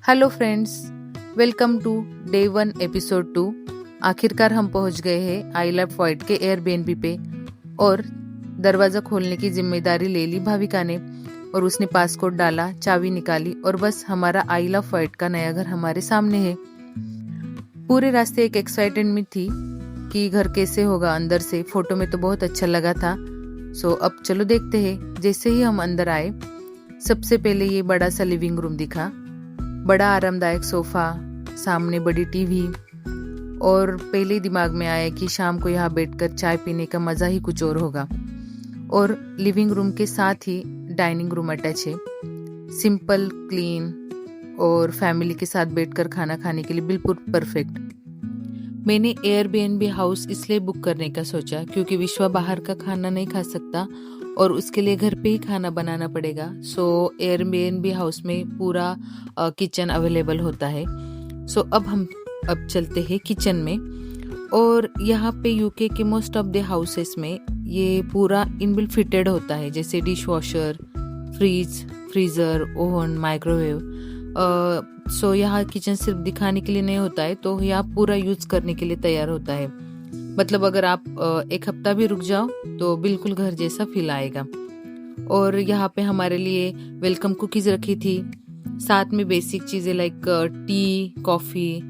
Hello friends, welcome to day 1 episode 2। आखिरकार हम पहुंच गए हैं आई लव व्हाइट के एयरबीएनबी पे और दरवाज़ा खोलने की जिम्मेदारी ले ली भाविका ने। और उसने पासकोड डाला, चाबी निकाली और बस हमारा आई लव व्हाइट का नया घर हमारे सामने है। पूरे रास्ते एक एक्साइटमेंट थी कि घर कैसे होगा अंदर से। फोटो में तो बहुत अच्छा लगा था। सो अब चलो देखते हैं। जैसे ही हम अंदर आए, सबसे पहले ये बड़ा सा लिविंग रूम दिखा। बड़ा आरामदायक सोफा, सामने बड़ी टीवी और पहले दिमाग में आया कि शाम को यहाँ बैठकर चाय पीने का मज़ा ही कुछ और होगा। और लिविंग रूम के साथ ही डाइनिंग रूम अटैच है। सिंपल, क्लीन और फैमिली के साथ बैठकर खाना खाने के लिए बिल्कुल परफेक्ट। मैंने एयरबीएनबी हाउस इसलिए बुक करने का सोचा क्योंकि विश्वा बाहर का खाना नहीं खा सकता और उसके लिए घर पे ही खाना बनाना पड़ेगा। सो एयरबीएनबी हाउस में पूरा किचन अवेलेबल होता है। सो अब चलते हैं किचन में। और यहाँ पे यूके के मोस्ट ऑफ द हाउसेस में ये पूरा इनबिल्ट फिटेड होता है, जैसे dishwasher, freezer, oven, microwave. So यहाँ किचन सिर्फ दिखाने के लिए नहीं होता है, तो यहाँ पूरा यूज करने के लिए तैयार होता है। मतलब अगर आप एक हफ्ता भी रुक जाओ तो बिल्कुल घर जैसा फील आएगा। और यहाँ पे हमारे लिए वेलकम कुकीज रखी थी, साथ में बेसिक चीज़ें like T, coffee,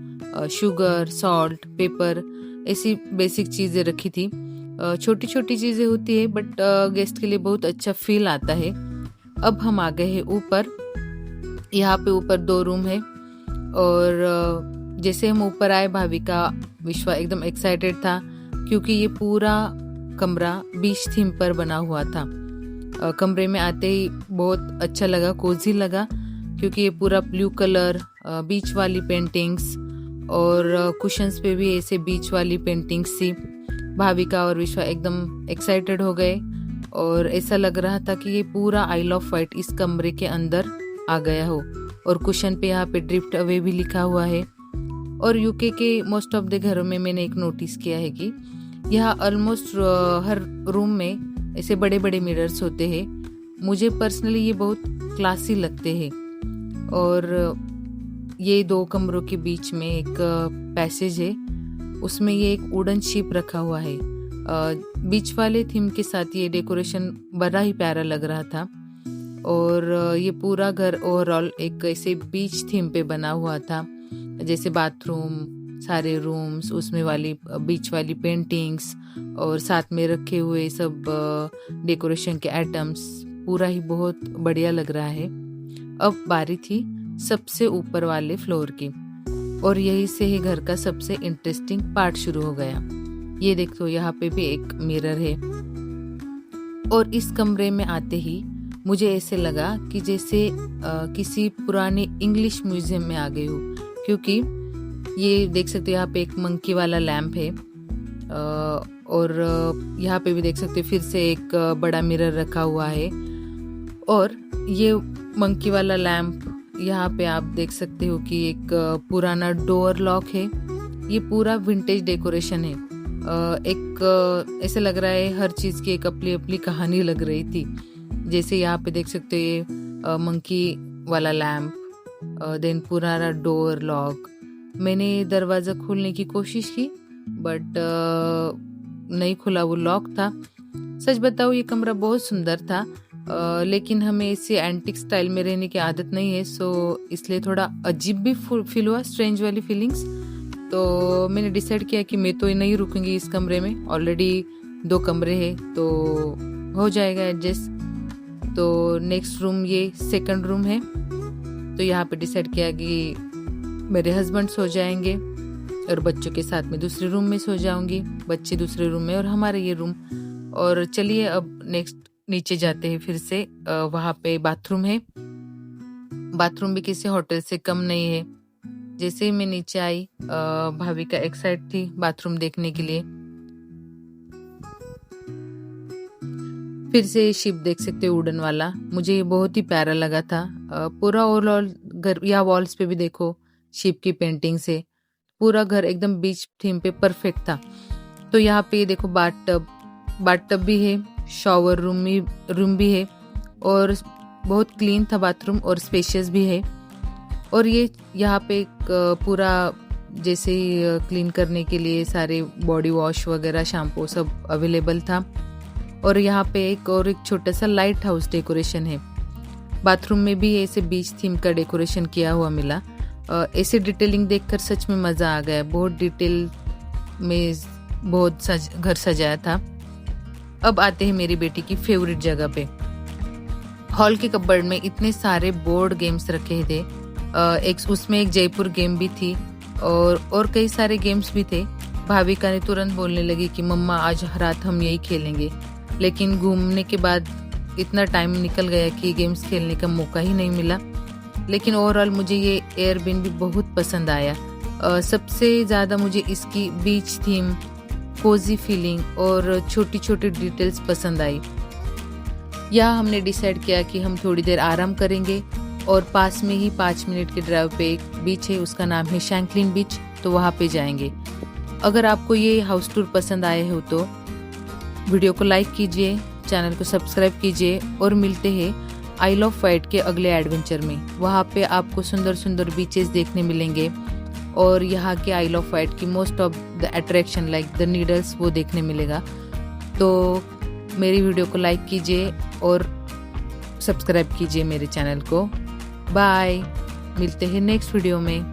sugar, salt, paper, ऐसी बेसिक चीज़ें रखी थी। छोटी छोटी चीज़ें होती है बट गेस्ट के लिए बहुत अच्छा फील आता है। अब हम आ गए हैं ऊपर। यहाँ पे ऊपर 2 रूम है और जैसे हम ऊपर आए, भाविका, विश्वा एकदम एक्साइटेड था क्योंकि ये पूरा कमरा बीच थीम पर बना हुआ था। कमरे में आते ही बहुत अच्छा लगा, कोजी लगा क्योंकि ये पूरा ब्लू कलर, बीच वाली पेंटिंग्स और कुशन्स पे भी ऐसे बीच वाली पेंटिंग्स थी। भाविका और विश्वा एकदम एक्साइटेड हो गए और ऐसा लग रहा था कि ये पूरा आई लव व्हाइट इस कमरे के अंदर आ गया हो। और कुशन पे यहाँ पे ड्रिफ्ट अवे भी लिखा हुआ है। और यूके के मोस्ट ऑफ द घरों में मैंने एक नोटिस किया है कि यहाँ ऑलमोस्ट हर रूम में ऐसे बड़े बड़े मिरर्स होते हैं। मुझे पर्सनली ये बहुत क्लासी लगते हैं। और ये 2 कमरों के बीच में एक पैसेज है, उसमें ये एक वुडन शिप रखा हुआ है। बीच वाले थीम के साथ ये डेकोरेशन बड़ा ही प्यारा लग रहा था। और ये पूरा घर ओवरऑल एक ऐसे बीच थीम पे बना हुआ था, जैसे बाथरूम, सारे रूम्स, उसमें वाली बीच वाली पेंटिंग्स और साथ में रखे हुए सब डेकोरेशन के आइटम्स, पूरा ही बहुत बढ़िया लग रहा है। अब बारी थी सबसे ऊपर वाले फ्लोर की और यही से ही घर का सबसे इंटरेस्टिंग पार्ट शुरू हो गया। ये देखो, यहाँ पे भी एक मिरर है। और इस कमरे में आते ही मुझे ऐसे लगा कि जैसे किसी पुराने इंग्लिश म्यूजियम में आ गई हूँ, क्योंकि ये देख सकते हो यहाँ पे एक मंकी वाला लैम्प है। और यहाँ पे भी देख सकते हो फिर से एक बड़ा मिरर रखा हुआ है। और ये मंकी वाला लैम्प, यहाँ पे आप देख सकते हो कि एक पुराना डोर लॉक है। ये पूरा विंटेज डेकोरेशन है। एक ऐसे लग रहा है हर चीज़ की एक अपनी अपनी कहानी लग रही थी। जैसे यहाँ पे देख सकते हो ये मंकी वाला लैम्प, देन पुराना डोर लॉक। मैंने दरवाज़ा खोलने की कोशिश की बट नहीं खुला, वो लॉक था। सच बताऊँ ये कमरा बहुत सुंदर था, लेकिन हमें इसे एंटिक स्टाइल में रहने की आदत नहीं है, सो इसलिए थोड़ा अजीब भी फील हुआ, स्ट्रेंज वाली फीलिंग्स। तो मैंने डिसाइड किया कि मैं तो नहीं रुकूंगी इस कमरे में। ऑलरेडी 2 कमरे हैं तो हो जाएगा एडजस्ट। तो नेक्स्ट रूम ये सेकंड रूम है। तो यहाँ पे डिसाइड किया कि मेरे हस्बैंड सो जाएंगे और बच्चों के साथ में दूसरे रूम में सो जाऊंगी, बच्चे दूसरे रूम में और हमारे ये रूम। और चलिए अब नेक्स्ट नीचे जाते हैं फिर से। वहाँ पे बाथरूम है। बाथरूम भी किसी होटल से कम नहीं है। जैसे ही मैं नीचे आई, भाविका एक्साइट थी बाथरूम देखने के लिए। फिर से शिप देख सकते हो वुडन वाला, मुझे ये बहुत ही प्यारा लगा था। पूरा ओवरऑल घर, या वॉल्स पे भी देखो शिप की पेंटिंग से पूरा घर एकदम बीच थीम पे परफेक्ट था। तो यहाँ पे देखो बाथ टब भी है, शॉवर रूम भी है और बहुत क्लीन था बाथरूम और स्पेशियस भी है। और ये यहाँ पे एक पूरा जैसे ही क्लीन करने के लिए सारे बॉडी वॉश वगैरह शैम्पू सब अवेलेबल था। और यहाँ पे एक छोटा सा लाइट हाउस डेकोरेशन है। बाथरूम में भी ऐसे बीच थीम का डेकोरेशन किया हुआ मिला। ऐसे डिटेलिंग देखकर सच में मज़ा आ गया। बहुत डिटेल में बहुत घर सजाया था। अब आते हैं मेरी बेटी की फेवरेट जगह पे। हॉल के कपबोर्ड में इतने सारे बोर्ड गेम्स रखे थे। उसमें एक जयपुर गेम भी थी और कई सारे गेम्स भी थे। भाविका ने तुरंत बोलने लगी कि मम्मा आज रात हम यही खेलेंगे, लेकिन घूमने के बाद इतना टाइम निकल गया कि गेम्स खेलने का मौका ही नहीं मिला। लेकिन ओवरऑल मुझे ये एयरबीएनबी बहुत पसंद आया। सबसे ज़्यादा मुझे इसकी बीच थीम, कोजी फीलिंग और छोटी छोटी डिटेल्स पसंद आई। यहाँ हमने डिसाइड किया कि हम थोड़ी देर आराम करेंगे और पास में ही 5 मिनट के ड्राइव पे एक बीच है, उसका नाम है शैंकलिन बीच, तो वहाँ पे जाएंगे। अगर आपको ये हाउस टूर पसंद आए हो तो वीडियो को लाइक कीजिए, चैनल को सब्सक्राइब कीजिए और मिलते हैं आइल ऑफ वाइट के अगले एडवेंचर में। वहाँ पे आपको सुंदर सुंदर बीचेस देखने मिलेंगे और यहाँ के आइल ऑफ वाइट की most of the attraction like the needles वो देखने मिलेगा। तो मेरी वीडियो को लाइक कीजिए और सब्सक्राइब कीजिए मेरे चैनल को। बाय, मिलते हैं नेक्स्ट वीडियो में।